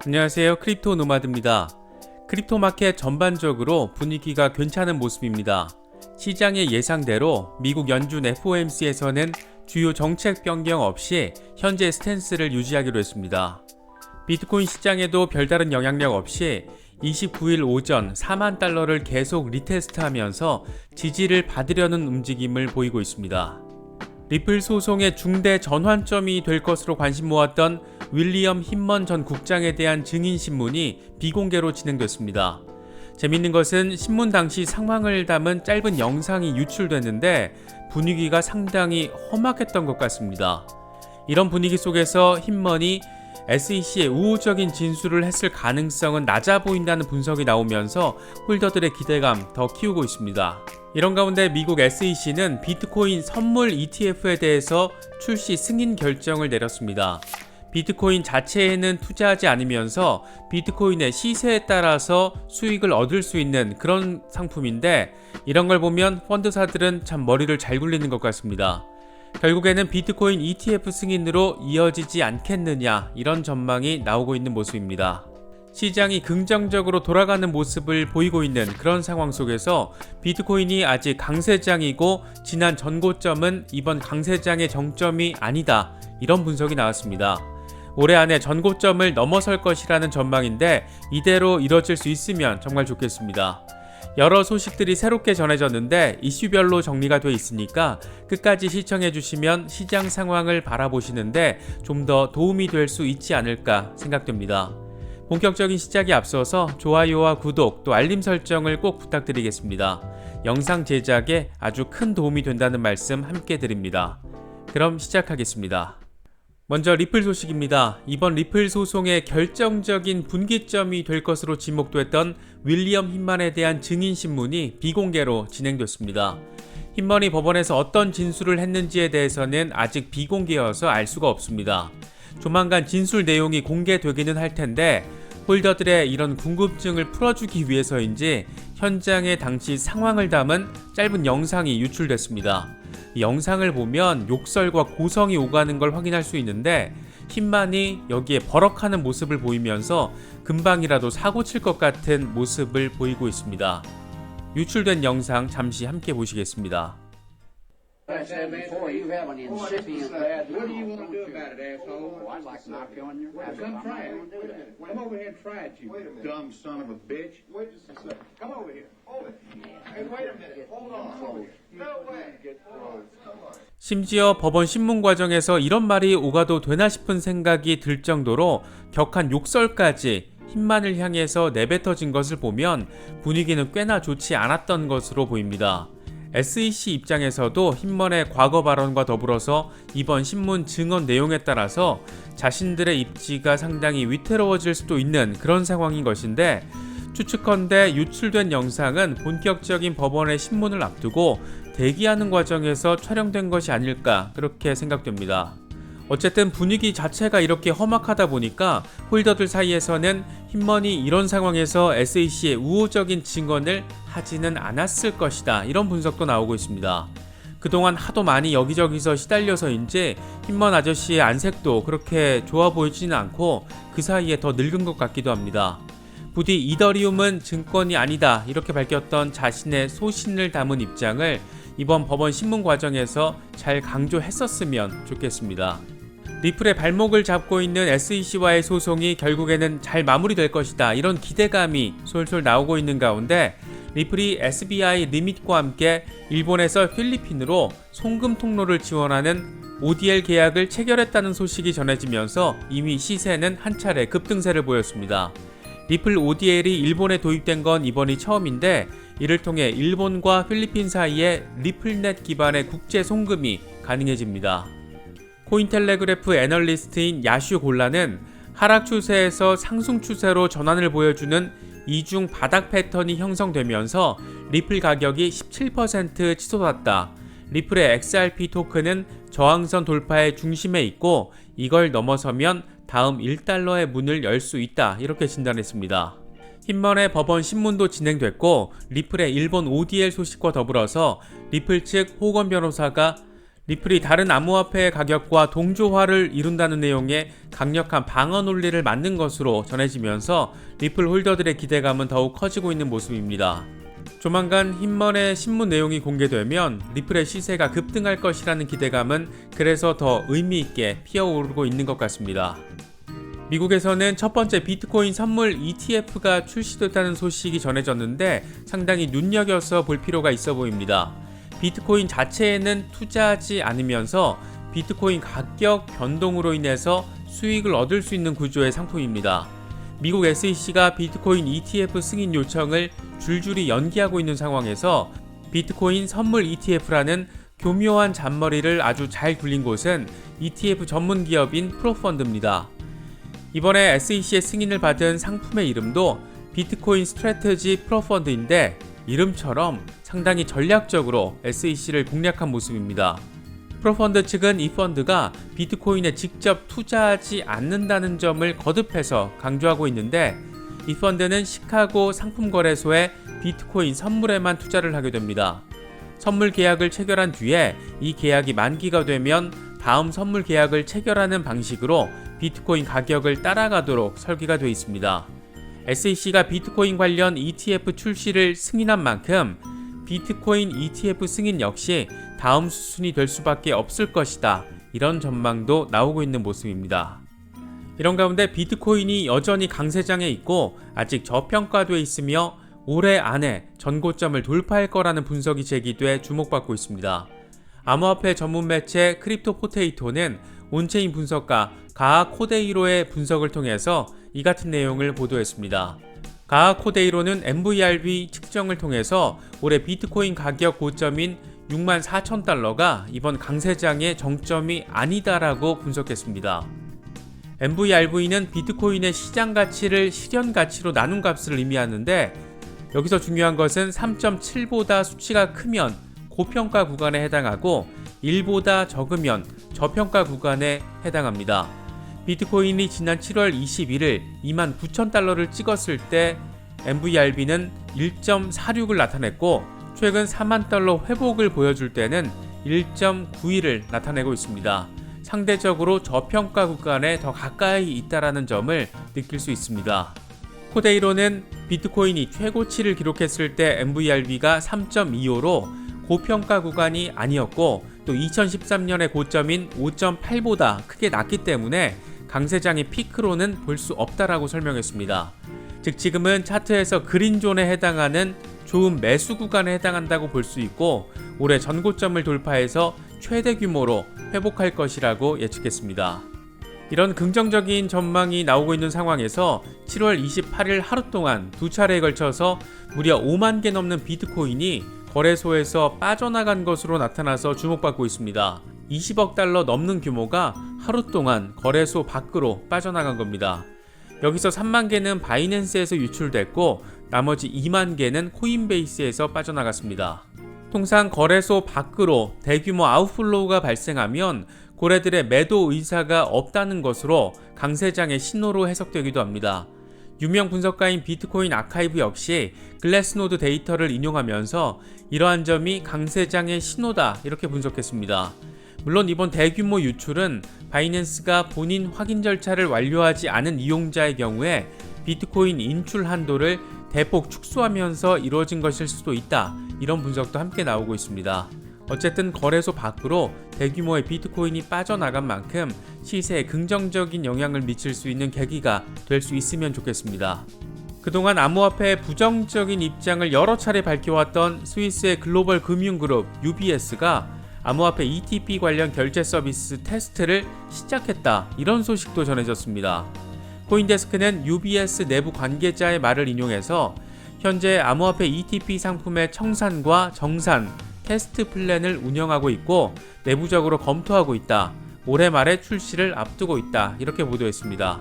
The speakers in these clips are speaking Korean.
안녕하세요. 크립토 노마드입니다. 크립토 마켓 전반적으로 분위기가 괜찮은 모습입니다. 시장의 예상대로 미국 연준 FOMC에서는 주요 정책 변경 없이 현재 스탠스를 유지하기로 했습니다. 비트코인 시장에도 별다른 영향력 없이 29일 오전 4만 달러를 계속 리테스트하면서 지지를 받으려는 움직임을 보이고 있습니다. 리플 소송의 중대 전환점이 될 것으로 관심 모았던 윌리엄 힌먼 전 국장에 대한 증인 신문이 비공개로 진행됐습니다. 재밌는 것은 신문 당시 상황을 담은 짧은 영상이 유출됐는데 분위기가 상당히 험악했던 것 같습니다. 이런 분위기 속에서 힌먼이 SEC에 우호적인 진술을 했을 가능성은 낮아 보인다는 분석이 나오면서 홀더들의 기대감 더 키우고 있습니다. 이런 가운데 미국 SEC는 비트코인 선물 ETF에 대해서 출시 승인 결정을 내렸습니다. 비트코인 자체에는 투자하지 않으면서 비트코인의 시세에 따라서 수익을 얻을 수 있는 그런 상품인데, 이런 걸 보면 펀드사들은 참 머리를 잘 굴리는 것 같습니다. 결국에는 비트코인 ETF 승인으로 이어지지 않겠느냐, 이런 전망이 나오고 있는 모습입니다. 시장이 긍정적으로 돌아가는 모습을 보이고 있는 그런 상황 속에서 비트코인이 아직 강세장이고 지난 전고점은 이번 강세장의 정점이 아니다, 이런 분석이 나왔습니다. 올해 안에 전고점을 넘어설 것이라는 전망인데 이대로 이뤄질 수 있으면 정말 좋겠습니다. 여러 소식들이 새롭게 전해졌는데 이슈별로 정리가 돼 있으니까 끝까지 시청해주시면 시장 상황을 바라보시는데 좀 더 도움이 될 수 있지 않을까 생각됩니다. 본격적인 시작에 앞서서 좋아요와 구독 또 알림 설정을 꼭 부탁드리겠습니다. 영상 제작에 아주 큰 도움이 된다는 말씀 함께 드립니다. 그럼 시작하겠습니다. 먼저 리플 소식입니다. 이번 리플 소송의 결정적인 분기점이 될 것으로 지목됐던 윌리엄 힌먼에 대한 증인 신문이 비공개로 진행됐습니다. 힌먼이 법원에서 어떤 진술을 했는지에 대해서는 아직 비공개여서 알 수가 없습니다. 조만간 진술 내용이 공개되기는 할 텐데 홀더들의 이런 궁금증을 풀어주기 위해서인지 현장의 당시 상황을 담은 짧은 영상이 유출됐습니다. 이 영상을 보면 욕설과 고성이 오가는 걸 확인할 수 있는데 힌먼이 여기에 버럭하는 모습을 보이면서 금방이라도 사고 칠 것 같은 모습을 보이고 있습니다. 유출된 영상 잠시 함께 보시겠습니다. I said before, you have an incipient bad What do you want to do about it, asshole? Oh, I'd like to knock you on your Well, ass. come I'm try not it. gonna do that. Come over here and try it, you dumb son of a bitch. Wait just a second. Come over here. Hold it. Hey, wait a minute. Hold on. No way. Come on. 심지어 법원 신문 과정에서 이런 말이 오가도 되나 싶은 생각이 들 정도로 격한 욕설까지 힌먼을 향해서 내뱉어진 것을 보면 분위기는 꽤나 좋지 않았던 것으로 보입니다. SEC 입장에서도 힌먼의 과거 발언과 더불어서 이번 신문 증언 내용에 따라서 자신들의 입지가 상당히 위태로워질 수도 있는 그런 상황인 것인데, 추측컨대 유출된 영상은 본격적인 법원의 신문을 앞두고 대기하는 과정에서 촬영된 것이 아닐까, 그렇게 생각됩니다. 어쨌든 분위기 자체가 이렇게 험악하다 보니까 홀더들 사이에서는 힌먼이 이런 상황에서 SEC의 우호적인 증언을 하지는 않았을 것이다, 이런 분석도 나오고 있습니다. 그동안 하도 많이 여기저기서 시달려서인지 힌먼 아저씨의 안색도 그렇게 좋아 보이지는 않고 그 사이에 더 늙은 것 같기도 합니다. 부디 이더리움은 증권이 아니다, 이렇게 밝혔던 자신의 소신을 담은 입장을 이번 법원 신문 과정에서 잘 강조했었으면 좋겠습니다. 리플의 발목을 잡고 있는 SEC와의 소송이 결국에는 잘 마무리될 것이다, 이런 기대감이 솔솔 나오고 있는 가운데 리플이 SBI 리밋과 함께 일본에서 필리핀으로 송금 통로를 지원하는 ODL 계약을 체결했다는 소식이 전해지면서 이미 시세는 한 차례 급등세를 보였습니다. 리플 ODL이 일본에 도입된 건 이번이 처음인데 이를 통해 일본과 필리핀 사이에 리플넷 기반의 국제 송금이 가능해집니다. 코인텔레그래프 애널리스트인 야슈 골라는 하락 추세에서 상승 추세로 전환을 보여주는 이중 바닥 패턴이 형성되면서 리플 가격이 17% 치솟았다. 리플의 XRP 토큰은 저항선 돌파의 중심에 있고 이걸 넘어서면 다음 1달러의 문을 열 수 있다, 이렇게 진단했습니다. 힌먼의 법원 신문도 진행됐고 리플의 일본 ODL 소식과 더불어서 리플 측 호건 변호사가 리플이 다른 암호화폐의 가격과 동조화를 이룬다는 내용의 강력한 방어 논리를 만든 것으로 전해지면서 리플 홀더들의 기대감은 더욱 커지고 있는 모습입니다. 조만간 흰머리 신문 내용이 공개되면 리플의 시세가 급등할 것이라는 기대감은 그래서 더 의미있게 피어오르고 있는 것 같습니다. 미국에서는 첫 번째 비트코인 선물 ETF가 출시됐다는 소식이 전해졌는데 상당히 눈여겨서 볼 필요가 있어 보입니다. 비트코인 자체에는 투자하지 않으면서 비트코인 가격 변동으로 인해서 수익을 얻을 수 있는 구조의 상품입니다. 미국 SEC가 비트코인 ETF 승인 요청을 줄줄이 연기하고 있는 상황에서 비트코인 선물 ETF라는 교묘한 잔머리를 아주 잘 굴린 곳은 ETF 전문 기업인 프로펀드입니다. 이번에 SEC의 승인을 받은 상품의 이름도 비트코인 스트래티지 프로펀드인데 이름처럼 상당히 전략적으로 SEC를 공략한 모습입니다. 프로펀드 측은 이 펀드가 비트코인에 직접 투자하지 않는다는 점을 거듭해서 강조하고 있는데 이 펀드는 시카고 상품거래소에 비트코인 선물에만 투자를 하게 됩니다. 선물 계약을 체결한 뒤에 이 계약이 만기가 되면 다음 선물 계약을 체결하는 방식으로 비트코인 가격을 따라가도록 설계가 되어 있습니다. SEC가 비트코인 관련 ETF 출시를 승인한 만큼 비트코인 ETF 승인 역시 다음 수순이 될 수밖에 없을 것이다. 이런 전망도 나오고 있는 모습입니다. 이런 가운데 비트코인이 여전히 강세장에 있고 아직 저평가되어 있으며 올해 안에 전고점을 돌파할 거라는 분석이 제기돼 주목받고 있습니다. 암호화폐 전문 매체 크립토포테이토는 온체인 분석가 가하 코데이로의 분석을 통해서 이 같은 내용을 보도했습니다. 가하 코데이로는 MVRV 측정을 통해서 올해 비트코인 가격 고점인 64,000달러가 이번 강세장의 정점이 아니다라고 분석했습니다. MVRV는 비트코인의 시장 가치를 실현 가치로 나눈 값을 의미하는데 여기서 중요한 것은 3.7보다 수치가 크면 고평가 구간에 해당하고 1보다 적으면 저평가 구간에 해당합니다. 비트코인이 지난 7월 21일 29,000달러를 찍었을 때 MVRV는 1.46을 나타냈고 최근 4만 달러 회복을 보여줄 때는 1.91을 나타내고 있습니다. 상대적으로 저평가 구간에 더 가까이 있다라는 점을 느낄 수 있습니다. 코데이로는 비트코인이 최고치를 기록했을 때 MVRV가 3.25로 고평가 구간이 아니었고 또 2013년의 고점인 5.8보다 크게 낮기 때문에 강세장의 피크로는 볼 수 없다라고 설명했습니다. 즉 지금은 차트에서 그린존에 해당하는 좋은 매수 구간에 해당한다고 볼 수 있고 올해 전고점을 돌파해서 최대 규모로 회복할 것이라고 예측했습니다. 이런 긍정적인 전망이 나오고 있는 상황에서 7월 28일 하루 동안 두 차례에 걸쳐서 무려 5만 개 넘는 비트코인이 거래소에서 빠져나간 것으로 나타나서 주목받고 있습니다. 20억 달러 넘는 규모가 하루 동안 거래소 밖으로 빠져나간 겁니다. 여기서 3만 개는 바이낸스에서 유출됐고 나머지 2만 개는 코인베이스에서 빠져나갔습니다. 통상 거래소 밖으로 대규모 아웃플로우가 발생하면 고래들의 매도 의사가 없다는 것으로 강세장의 신호로 해석되기도 합니다. 유명 분석가인 비트코인 아카이브 역시 글래스노드 데이터를 인용하면서 이러한 점이 강세장의 신호다 이렇게 분석했습니다. 물론 이번 대규모 유출은 바이낸스가 본인 확인 절차를 완료하지 않은 이용자의 경우에 비트코인 인출 한도를 대폭 축소하면서 이루어진 것일 수도 있다. 이런 분석도 함께 나오고 있습니다. 어쨌든 거래소 밖으로 대규모의 비트코인이 빠져나간 만큼 시세에 긍정적인 영향을 미칠 수 있는 계기가 될 수 있으면 좋겠습니다. 그동안 암호화폐의 부정적인 입장을 여러 차례 밝혀왔던 스위스의 글로벌 금융그룹 UBS가 암호화폐 ETP 관련 결제 서비스 테스트를 시작했다. 이런 소식도 전해졌습니다. 코인데스크는 UBS 내부 관계자의 말을 인용해서 현재 암호화폐 ETP 상품의 청산과 정산, 테스트 플랜을 운영하고 있고 내부적으로 검토하고 있다. 올해 말에 출시를 앞두고 있다. 이렇게 보도했습니다.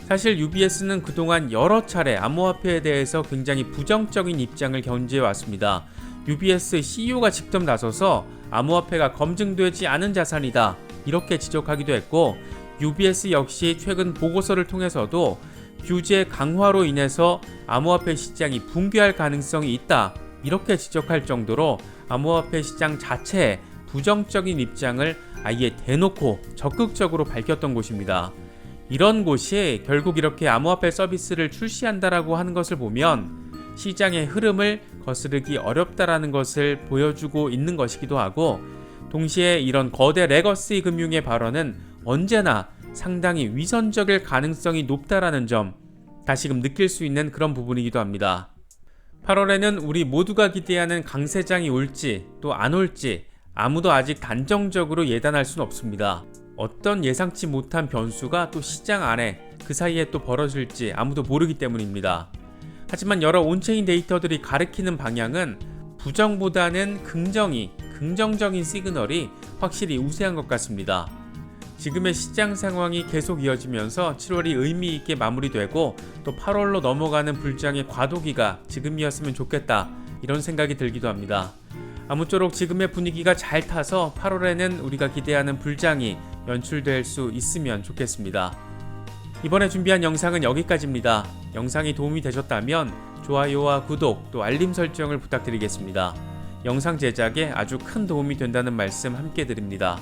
사실 UBS는 그동안 여러 차례 암호화폐에 대해서 굉장히 부정적인 입장을 견지해 왔습니다. UBS CEO가 직접 나서서 암호화폐가 검증되지 않은 자산이다. 이렇게 지적하기도 했고 UBS 역시 최근 보고서를 통해서도 규제 강화로 인해서 암호화폐 시장이 붕괴할 가능성이 있다. 이렇게 지적할 정도로 암호화폐 시장 자체에 부정적인 입장을 아예 대놓고 적극적으로 밝혔던 곳입니다. 이런 곳이 결국 이렇게 암호화폐 서비스를 출시한다라고 하는 것을 보면 시장의 흐름을 거스르기 어렵다라는 것을 보여주고 있는 것이기도 하고, 동시에 이런 거대 레거시 금융의 발언은 언제나 상당히 위선적일 가능성이 높다라는 점 다시금 느낄 수 있는 그런 부분이기도 합니다. 8월에는 우리 모두가 기대하는 강세장이 올지 또 안 올지 아무도 아직 단정적으로 예단할 수는 없습니다. 어떤 예상치 못한 변수가 또 시장 안에 그 사이에 또 벌어질지 아무도 모르기 때문입니다. 하지만 여러 온체인 데이터들이 가리키는 방향은 부정보다는 긍정적인 시그널이 확실히 우세한 것 같습니다. 지금의 시장 상황이 계속 이어지면서 7월이 의미 있게 마무리되고 또 8월로 넘어가는 불장의 과도기가 지금이었으면 좋겠다, 이런 생각이 들기도 합니다. 아무쪼록 지금의 분위기가 잘 타서 8월에는 우리가 기대하는 불장이 연출될 수 있으면 좋겠습니다. 이번에 준비한 영상은 여기까지입니다. 영상이 도움이 되셨다면 좋아요와 구독 또 알림 설정을 부탁드리겠습니다. 영상 제작에 아주 큰 도움이 된다는 말씀 함께 드립니다.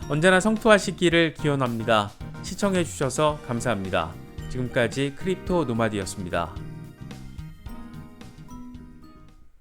언제나 성투하시기를 기원합니다. 시청해주셔서 감사합니다. 지금까지 크립토 노마드였습니다.